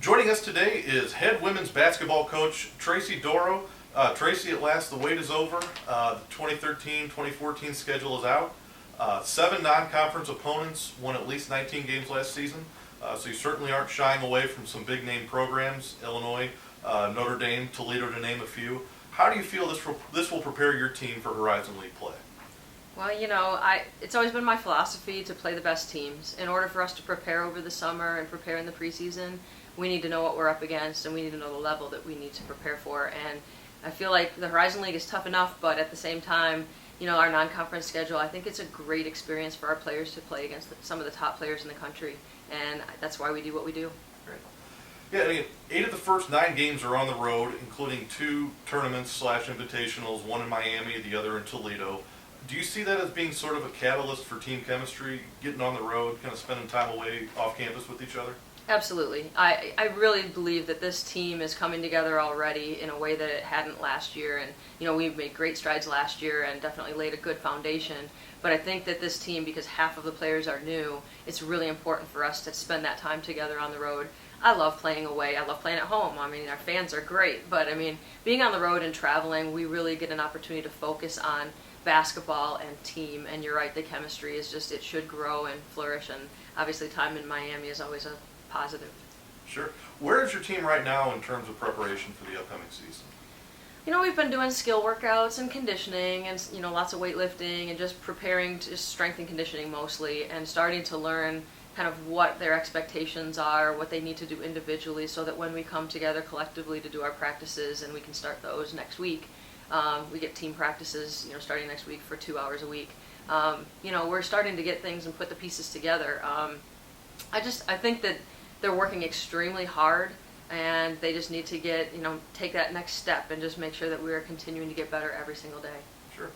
Joining us today is head women's basketball coach Tracey Dorow. Tracey, at last the wait is over. The 2013-2014 schedule is out. 7 non-conference opponents won at least 19 games last season. So you certainly aren't shying away from some big-name programs, Illinois, Notre Dame, Toledo, to name a few. How do you feel this will prepare your team for Horizon League play? Well, it's always been my philosophy to play the best teams. In order for us to prepare over the summer and prepare in the preseason, we need to know what we're up against, and we need to know the level that we need to prepare for. And I feel like the Horizon League is tough enough, but at the same time, our non-conference schedule, I think it's a great experience for our players to play against some of the top players in the country, and that's why we do what we do. Great. Yeah, 8 of the first 9 games are on the road, including 2 tournaments/invitationals, one in Miami, the other in Toledo. Do you see that as being sort of a catalyst for team chemistry, getting on the road, kind of spending time away off campus with each other? Absolutely. I really believe that this team is coming together already in a way that it hadn't last year. And, we made great strides last year and definitely laid a good foundation. But I think that this team, because half of the players are new, it's really important for us to spend that time together on the road. I love playing away. I love playing at home. Our fans are great. But, being on the road and traveling, we really get an opportunity to focus on basketball and team. And you're right, the chemistry is just, it should grow and flourish. And obviously time in Miami is always a positive. Sure. Where is your team right now in terms of preparation for the upcoming season? We've been doing skill workouts and conditioning and, lots of weightlifting and just preparing to strength and conditioning mostly, and starting to learn kind of what their expectations are, what they need to do individually, so that when we come together collectively to do our practices, and we can start those next week, we get team practices, starting next week for 2 hours a week. We're starting to get things and put the pieces together. I think that they're working extremely hard, and they just need to take that next step and just make sure that we're continuing to get better every single day. Sure.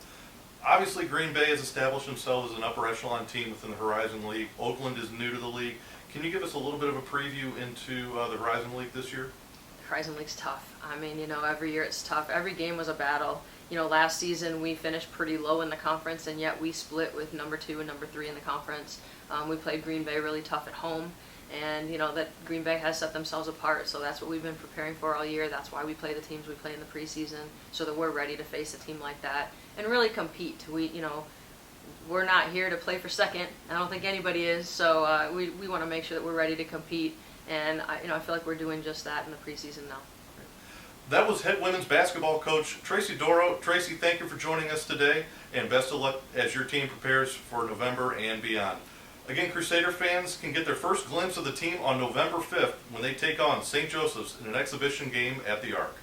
Obviously, Green Bay has established themselves as an upper echelon team within the Horizon League. Oakland is new to the league. Can you give us a little bit of a preview into the Horizon League this year? The Horizon League's tough. Every year it's tough. Every game was a battle. Last season we finished pretty low in the conference, and yet we split with number 2 and number 3 in the conference. We played Green Bay really tough at home, and that Green Bay has set themselves apart, so that's what we've been preparing for all year. That's why we play the teams we play in the preseason, so that we're ready to face a team like that and really compete. We're not here to play for second. I don't think anybody is, so we want to make sure that we're ready to compete, and I feel like we're doing just that in the preseason now. That was head women's basketball coach Tracey Dorow. Tracey, thank you for joining us today, and best of luck as your team prepares for November and beyond. Again, Crusader fans can get their first glimpse of the team on November 5th when they take on St. Joseph's in an exhibition game at the Arc.